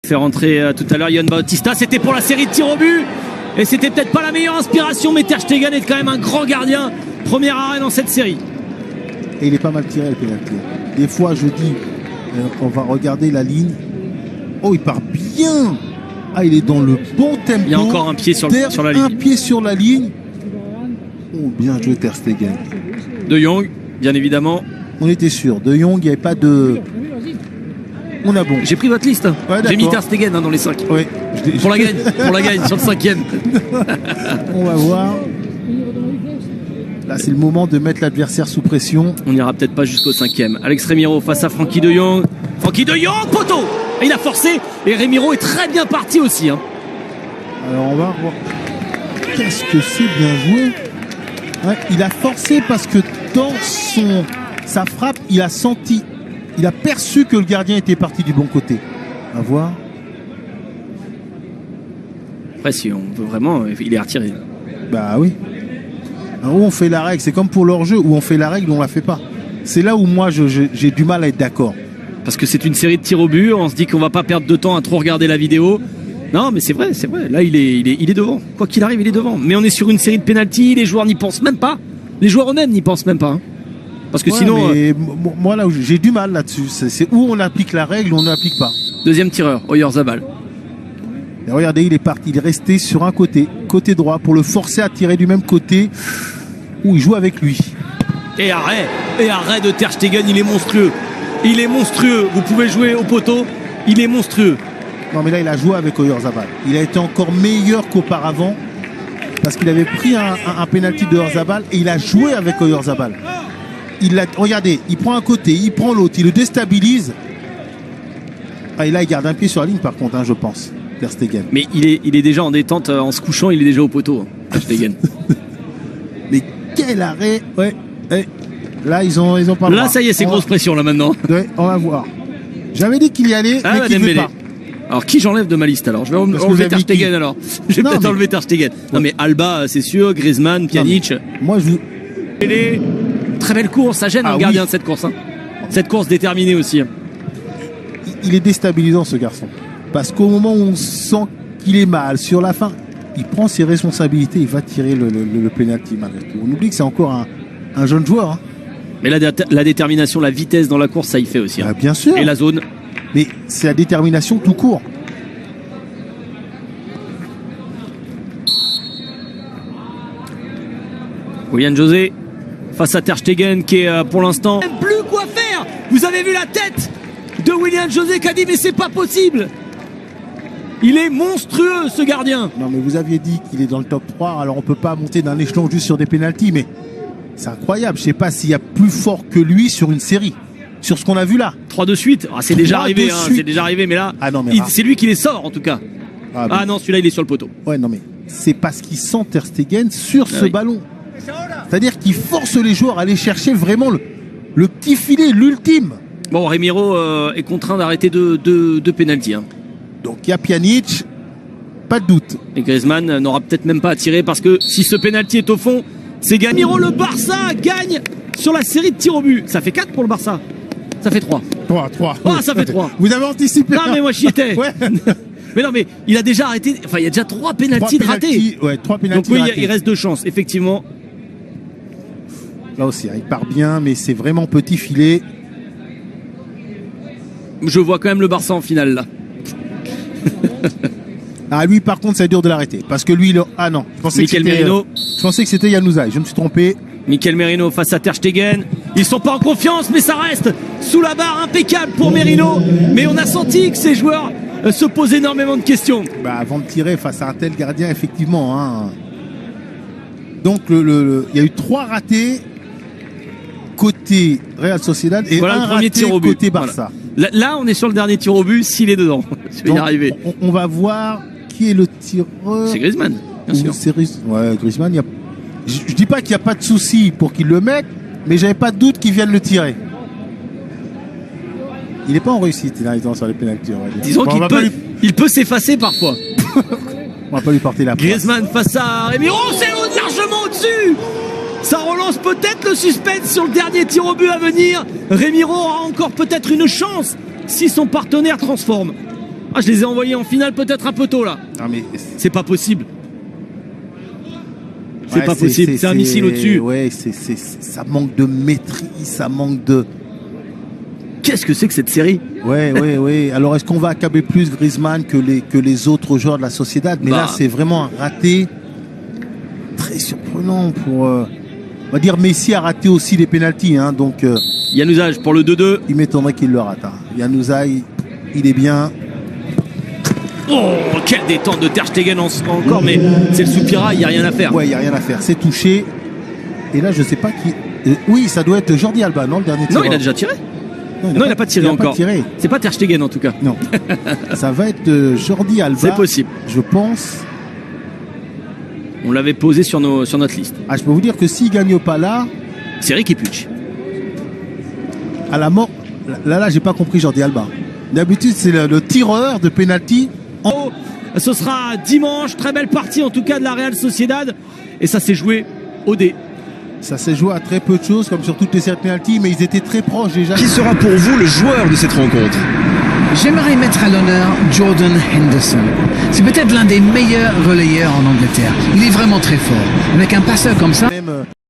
Fait rentrer tout à l'heure Ion Bautista, c'était pour la série de tirs au but et c'était peut-être pas la meilleure inspiration, mais Ter Stegen est quand même un grand gardien. Premier arrêt dans cette série. Et il est pas mal tiré le pénalty. Des fois je dis on va regarder la ligne. Oh, il part bien. Ah, il est dans le bon tempo. Il y a encore un pied sur la ligne. Un pied sur la ligne. Oh, bien joué Ter Stegen. De Jong, bien évidemment. On était sûr. De Jong, il n'y avait pas de... On a bon. J'ai pris votre liste. Ouais, j'ai mis Ter Stegen dans les 5. Ouais. Pour la gagne, sur le 5e. On va voir. Là, c'est le moment de mettre l'adversaire sous pression. On n'ira peut-être pas jusqu'au 5e. Alex Remiro face à Frenkie de Jong. Frenkie de Jong, poteau. Il a forcé et Remiro est très bien parti aussi. Hein. Alors, on va voir. Qu'est-ce que c'est bien joué. Ouais, il a forcé parce que dans sa frappe, il a senti, il a perçu que le gardien était parti du bon côté. À voir. Après, si on veut vraiment, il est retiré. Bah oui. Où on fait la règle, c'est comme pour leur jeu, où on fait la règle, on la fait pas. C'est là où moi j'ai du mal à être d'accord. Parce que c'est une série de tirs au but, on se dit qu'on va pas perdre de temps à trop regarder la vidéo. Non, mais c'est vrai. Là, il est devant. Quoi qu'il arrive, il est devant. Mais on est sur une série de pénaltys, les joueurs n'y pensent même pas. Les joueurs eux-mêmes n'y pensent même pas. Hein. Parce que sinon. Moi, là où j'ai du mal là-dessus, c'est où on applique la règle ou on n'applique pas. Deuxième tireur, Oyarzabal. Et regardez, il est parti, il est resté sur un côté droit, pour le forcer à tirer du même côté où il joue avec lui. Et arrêt de Ter Stegen, il est monstrueux. Il est monstrueux. Vous pouvez jouer au poteau, il est monstrueux. Non mais là il a joué avec Oyarzabal. Il a été encore meilleur qu'auparavant parce qu'il avait pris un pénalty de Oyarzabal et il a joué avec Oyarzabal. Regardez, il prend un côté, il prend l'autre, il le déstabilise. Ah, et là il garde un pied sur la ligne par contre, hein, je pense. Ter Stegen. Mais il est déjà en détente, en se couchant, il est déjà au poteau. Ter Stegen. Mais quel arrêt. Ouais. Là ils ont pas. Là ça y est, c'est grosse pression là maintenant. Ouais, on va voir. J'avais dit qu'il y allait, mais qu'il ne veut pas. Alors qui j'enlève de ma liste alors? Je vais enlever Ter Stegen alors. Je vais peut-être enlever Ter Stegen. Non mais Alba c'est sûr, Griezmann, Pjanic. Moi je... Très belle course, ça gêne le gardien de cette course. Hein. Cette course déterminée aussi. Hein. Il est déstabilisant ce garçon. Parce qu'au moment où on sent qu'il est mal, sur la fin, il prend ses responsabilités, il va tirer le pénalty malgré tout. On oublie que c'est encore un jeune joueur. Hein. Mais la détermination, la vitesse dans la course, ça y fait aussi. Hein. Bien sûr. Et la zone. Mais c'est la détermination tout court. Willian José face à Ter Stegen qui est pour l'instant plus quoi faire. Vous avez vu la tête de Willian José qui a dit mais c'est pas possible. Il est monstrueux ce gardien. Non mais vous aviez dit qu'il est dans le top 3, alors on peut pas monter d'un échelon juste sur des pénaltys, mais c'est incroyable. Je sais pas s'il y a plus fort que lui sur une série. Sur ce qu'on a vu là. 3 de suite. Ah, c'est déjà arrivé, c'est déjà arrivé, mais là, c'est lui qui les sort en tout cas. Ah non, celui-là il est sur le poteau. Ouais, non mais c'est parce qu'il sent Ter Stegen sur ce ballon. C'est-à-dire qu'il force les joueurs à aller chercher vraiment le petit filet, l'ultime. Bon, Remiro est contraint d'arrêter deux pénaltys. Hein. Donc il y a Pjanic, pas de doute. Et Griezmann n'aura peut-être même pas à tirer parce que si ce pénalty est au fond, c'est gagné. Remiro, le Barça gagne sur la série de tirs au but. Ça fait 4 pour le Barça. Ça fait 3. 3. Ah, ça fait 3. Vous avez anticipé. Non, mais moi j'y étais. Ouais. Mais non, mais il a déjà arrêté. Enfin, il y a déjà 3 pénaltys ratés. Ouais, 3 pénaltys. Donc oui, il reste 2 chances, effectivement. Là aussi, il part bien, mais c'est vraiment petit filet. Je vois quand même le Barça en finale là. Ah, lui, par contre, c'est dur de l'arrêter. Parce que lui, ah non. Mikel Merino. Je pensais que c'était Januzaj. Je me suis trompé. Mikel Merino face à Ter Stegen. Ils sont pas en confiance, mais ça reste sous la barre, impeccable pour Merino. Mais on a senti que ces joueurs se posent énormément de questions. Bah, avant de tirer face à un tel gardien, effectivement. Hein. Donc, il y a eu 3 ratés côté Real Sociedad et voilà, un raté tir au but. Côté Barça. Voilà. Là, on est sur le dernier tir au but, s'il est dedans. Je vais y arriver. On va voir qui est le tireur. C'est Griezmann, bien sûr. Ouais, Griezmann, je dis pas qu'il n'y a pas de souci pour qu'il le mette, mais j'avais pas de doute qu'il vienne le tirer. Il n'est pas en réussite, il arrive sur les pénaltys. Disons qu'il peut s'effacer parfois. On va pas lui porter la place. Griezmann face à Remiro, c'est largement au-dessus. Ça relance peut-être le suspense sur le dernier tir au but à venir. Remiro aura encore peut-être une chance si son partenaire transforme. Ah, je les ai envoyés en finale peut-être un peu tôt là. Non, mais C'est pas possible. C'est ouais, pas possible, c'est un missile au-dessus. Ouais, ça manque de maîtrise, ça manque de... Qu'est-ce que c'est que cette série? Ouais. Alors, est-ce qu'on va accabler plus Griezmann que les autres joueurs de la Sociedad? Mais là, c'est vraiment un raté très surprenant pour... on va dire Messi a raté aussi les pénaltys, hein, donc... Januzaj pour le 2-2. il m'étonnerait qu'il le rate. Hein. Januzaj, il est bien. Oh, quelle détente de Ter Stegen encore, mais c'est le soupirail, il n'y a rien à faire. Ouais, il n'y a rien à faire. C'est touché. Et là, je sais pas qui... oui, ça doit être Jordi Alba, non, le dernier tireur. Non, il a déjà tiré. Non, il n'a pas tiré encore. C'est pas Ter Stegen en tout cas. Non. Ça va être Jordi Alba. C'est possible. Je pense. On l'avait posé sur notre liste. Ah, je peux vous dire que s'il ne gagne pas là, c'est Riqui Puig. À la mort. Là, j'ai pas compris Jordi Alba. D'habitude, c'est le tireur de penalty. Oh, ce sera dimanche. Très belle partie en tout cas de la Real Sociedad. Et ça s'est joué au dé. Ça s'est joué à très peu de choses, comme sur toutes les séries de penalty, mais ils étaient très proches déjà. Qui sera pour vous le joueur de cette rencontre? J'aimerais mettre à l'honneur Jordan Henderson. C'est peut-être l'un des meilleurs relayeurs en Angleterre. Il est vraiment très fort. Avec un passeur comme ça... Même,